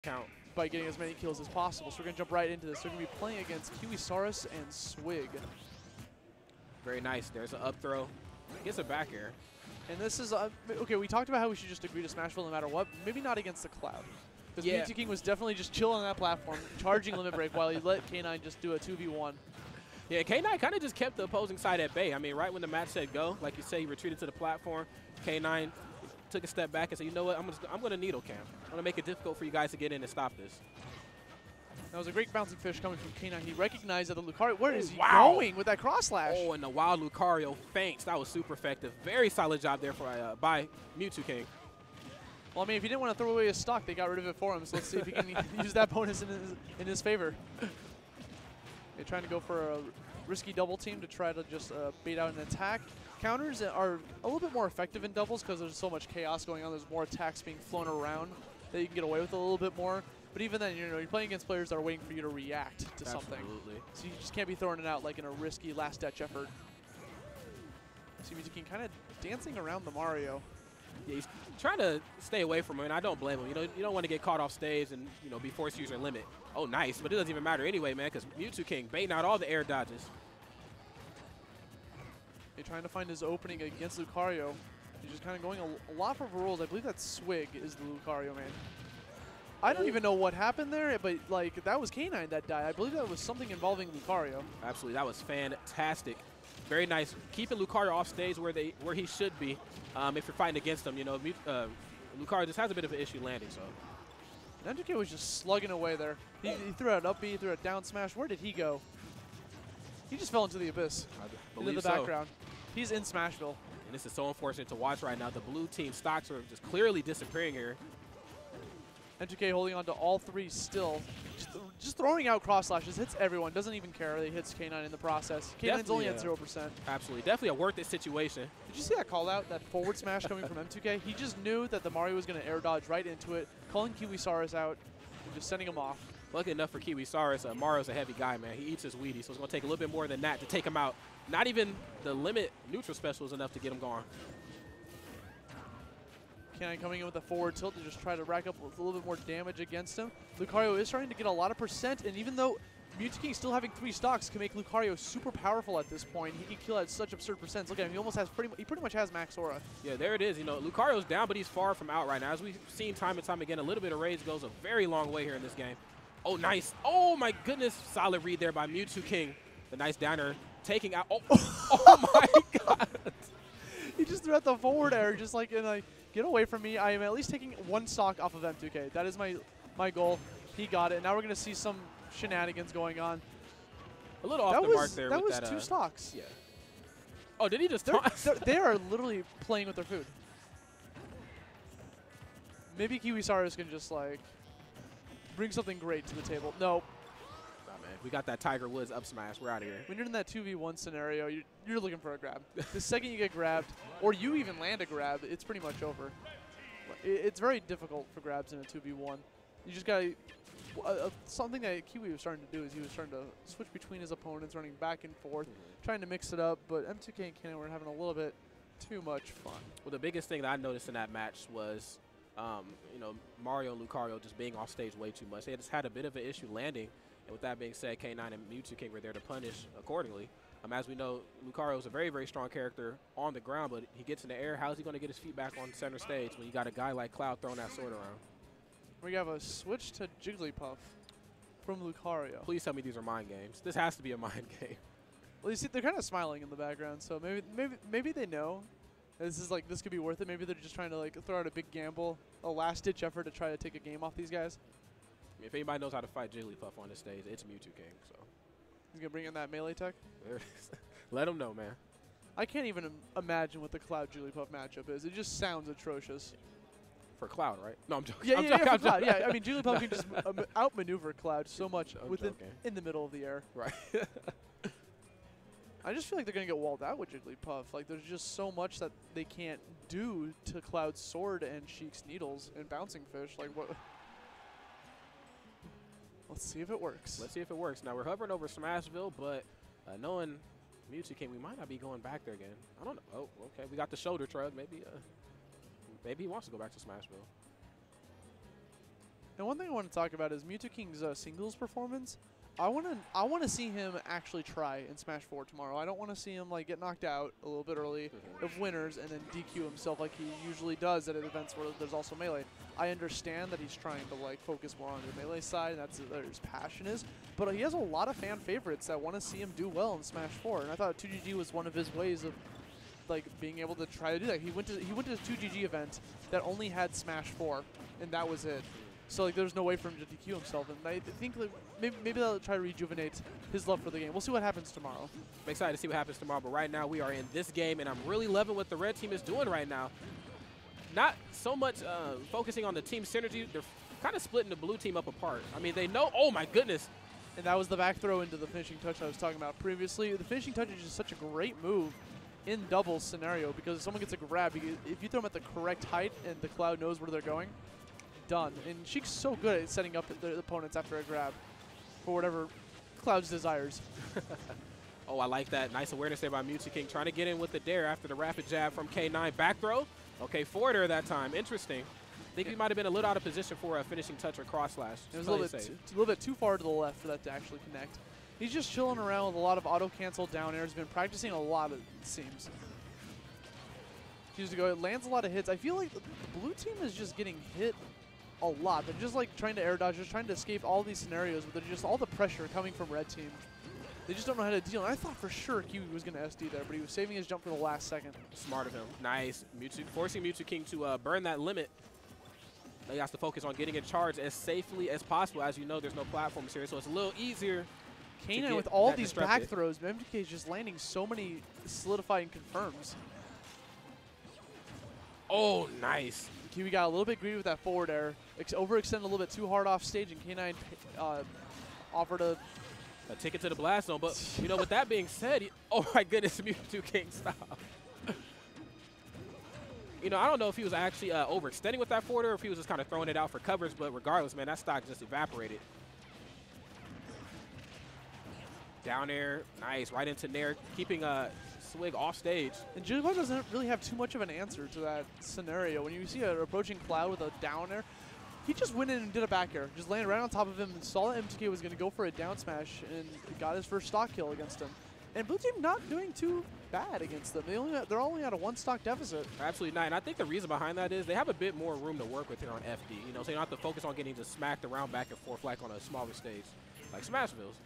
count by getting as many kills as possible. So we're going to jump right into this. They're going to be playing against Kiwisaurus and Swqig. Very nice. There's an up throw. Gets a back air. And this is, okay, we talked about how we should just agree to Smashville no matter what. Maybe not against the Cloud. Because Mew2King was definitely just chilling on that platform, charging Limit Break while he let K9 just do a 2v1. Yeah, K9 kind of just kept the opposing side at bay. I mean, right when the match said go, like you say, he retreated to the platform. K9 took a step back and said, you know what, I'm going to needle camp. I'm going to make it difficult for you guys to get in and stop this. That was a great bouncing fish coming from K9. He recognized that the Lucario, where is he going with that cross slash? Oh, and the wild Lucario feints. That was super effective. Very solid job there by Mew2King. Well, I mean, if he didn't want to throw away his stock, they got rid of it for him. So let's see if he can use that bonus in his favor. They're trying to go for a risky double team to try to just bait out an attack. Counters are a little bit more effective in doubles because there's so much chaos going on. There's more attacks being flown around that you can get away with a little bit more. But even then, you're playing against players that are waiting for you to react to something. So you just can't be throwing it out like in a risky last-ditch effort. See Mew2King kind of dancing around the Mario. Yeah, he's trying to stay away from him, and I don't blame him. You don't want to get caught off stage and be forced to use your limit. Oh, nice, but it doesn't even matter anyway, man, because Mew2King baiting out all the air dodges. He's trying to find his opening against Lucario. He's just kind of going a lot for rules. I believe that Swqig is the Lucario man. I don't even know what happened there, but like that was K9 that died. I believe that was something involving Lucario. Absolutely, that was fantastic. Very nice. Keeping Lucario off stage where he should be. If you're fighting against him, Lucario just has a bit of an issue landing. So MVG was just slugging away there. He threw out an up B, threw out down smash. Where did he go? He just fell into the abyss, into the background. He's in Smashville. And this is so unfortunate to watch right now. The blue team stocks are just clearly disappearing here. MVG holding on to all three still. Just throwing out cross slashes. Hits everyone. Doesn't even care. He hits K9 in the process. K9's only at 0%. Absolutely. Definitely a worth it situation. Did you see that call out? That forward smash coming from M2K? He just knew that the Mario was going to air dodge right into it, calling Kiwisaurus out and just sending him off. Lucky enough for Kiwisaurus, Mario's a heavy guy, man. He eats his Wheaties, so it's going to take a little bit more than that to take him out. Not even the limit neutral special is enough to get him gone. K9 coming in with a forward tilt to just try to rack up a little bit more damage against him. Lucario is starting to get a lot of percent, and even though Mew2King still having 3 stocks can make Lucario super powerful at this point, he can kill at such absurd percents. Look at him, he pretty much has max aura. Yeah, there it is. Lucario's down, but he's far from out right now. As we've seen time and time again, a little bit of rage goes a very long way here in this game. Oh, nice. Oh, my goodness. Solid read there by Mew2King. The nice downer taking out. Oh, oh my God. He just threw out the forward air, just like in a, get away from me. I am at least taking 1 stock off of M2K. That is my goal. He got it. Now we're going to see some shenanigans going on. A little off the mark there. That was 2 stocks. Yeah. Oh, did he just they are literally playing with their food. Maybe Kiwisaurus can just like bring something great to the table. No. Nah, man. We got that Tiger Woods up smash. We're out of here. When you're in that 2v1 scenario, you're looking for a grab. The second you get grabbed, or you even land a grab, it's pretty much over. It's very difficult for grabs in a 2v1. You just got to... something that Kiwi was starting to do is he was starting to switch between his opponents, running back and forth, trying to mix it up, but M2K and K9 were having a little bit too much fun. Well, the biggest thing that I noticed in that match was, Mario and Lucario just being off stage way too much. They just had a bit of an issue landing, and with that being said, K9 and Mew2King were there to punish accordingly. As we know, Lucario is a very, very strong character on the ground, but he gets in the air. How is he going to get his feet back on center stage when you got a guy like Cloud throwing that sword around? We have a switch to Jigglypuff from Lucario. Please tell me these are mind games. This has to be a mind game. Well, you see, they're kind of smiling in the background, so maybe they know this could be worth it. Maybe they're just trying to like throw out a big gamble, a last-ditch effort to try to take a game off these guys. If anybody knows how to fight Jigglypuff on this stage, it's Mew2King. So he's gonna bring in that melee tech. There it is. Let him know, man. I can't even imagine what the Cloud Jigglypuff matchup is. It just sounds atrocious. For Cloud, right? No, I'm joking. Yeah, for Cloud. Yeah, I mean, Jigglypuff can just outmaneuver Cloud so much in the middle of the air. Right. I just feel like they're going to get walled out with Jigglypuff. Like, there's just so much that they can't do to Cloud's sword and Sheik's needles and bouncing fish. Like, what? Let's see if it works. Let's see if it works. Now, we're hovering over Smashville, but knowing Mew2King, we might not be going back there again. I don't know. Oh, okay. We got the shoulder shrug. Maybe he wants to go back to Smashville. And one thing I want to talk about is Mew2King's singles performance. I want to see him actually try in Smash 4 tomorrow. I don't want to see him like get knocked out a little bit early of winners and then DQ himself like he usually does at events where there's also melee. I understand that he's trying to like focus more on the melee side, and that's where his passion is. But he has a lot of fan favorites that want to see him do well in Smash 4, and I thought 2GG was one of his ways of like being able to try to do that. He went to the 2GG event that only had Smash 4, and that was it. So like, there's no way for him to DQ himself, and I think like, maybe they'll try to rejuvenate his love for the game. We'll see what happens tomorrow. I'm excited to see what happens tomorrow, but right now we are in this game, and I'm really loving what the red team is doing right now. Not so much focusing on the team synergy. They're kind of splitting the blue team up apart. I mean, they know, oh my goodness. And that was the back throw into the finishing touch I was talking about previously. The finishing touch is just such a great move in doubles scenario, because if someone gets a grab, if you throw them at the correct height and the Cloud knows where they're going, done. And Swqig's so good at setting up the opponents after a grab for whatever Cloud's desires. Oh, I like that. Nice awareness there by Mew2King, trying to get in with the dare after the rapid jab from K9. Back throw. Okay, forward air that time. Interesting. I think he might have been a little out of position for a finishing touch or cross slash. It was a little bit too far to the left for that to actually connect. He's just chilling around with a lot of auto-cancel down airs. He's been practicing a lot, it seems. Chooses to go. It lands a lot of hits. I feel like the blue team is just getting hit a lot. They're just like trying to air dodge, just trying to escape all these scenarios, but they're just all the pressure coming from red team. They just don't know how to deal. And I thought for sure Kiwi was going to SD there, but he was saving his jump for the last second. Smart of him. Nice. Forcing Mew2King to burn that limit. He has to focus on getting in charge as safely as possible. As you know, there's no platforms here, so it's a little easier. K9 with all these back throws, MVG is just landing so many solidifying confirms. Oh, nice. Kiwi got a little bit greedy with that forward air, overextended a little bit too hard off stage, and K9 offered a ticket to the blast zone. But, you know, with that being said, oh my goodness, Mew2King, stop. You know, I don't know if he was actually overextending with that forward air or if he was just kind of throwing it out for covers, but regardless, man, that stock just evaporated. Down air, nice, right into Nair, keeping Swqig off stage. And Jigglypuff doesn't really have too much of an answer to that scenario. When you see an approaching Cloud with a down air, he just went in and did a back air. Just landed right on top of him and saw that MTK was going to go for a down smash and got his first stock kill against him. And blue team not doing too bad against them. They're only at a 1 stock deficit. Absolutely not. And I think the reason behind that is they have a bit more room to work with here on FD. You know, so you don't have to focus on getting just smacked around back and forth like on a smaller stage, like Smashville's.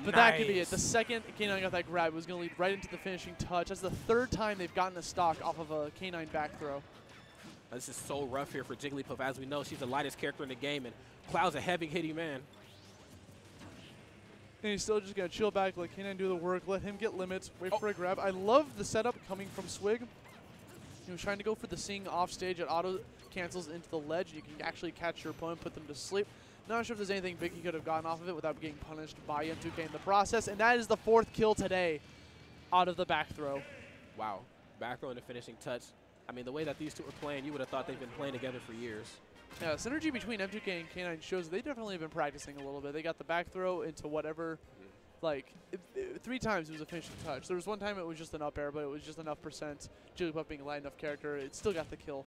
But that could be it. The second K9 got that grab, it was going to lead right into the finishing touch. That's the 3rd time they've gotten a stock off of a K9 back throw. This is so rough here for Jigglypuff. As we know, she's the lightest character in the game, and Cloud's a heavy hitting man. And he's still just going to chill back, let K9 do the work, let him get limits, wait for a grab. I love the setup coming from Swqig. He was trying to go for the sing off stage. It auto cancels into the ledge. You can actually catch your opponent, put them to sleep. Not sure if there's anything big he could have gotten off of it without getting punished by M2K in the process. And that is the 4th kill today out of the back throw. Wow. Back throw and the finishing touch. I mean, the way that these two are playing, you would have thought they've been playing together for years. Yeah, synergy between M2K and K9 shows they definitely have been practicing a little bit. They got the back throw into whatever, like, 3 times it was a finishing touch. There was one time it was just an up air, but it was just enough percent. Jigglypuff being a light enough character, it still got the kill.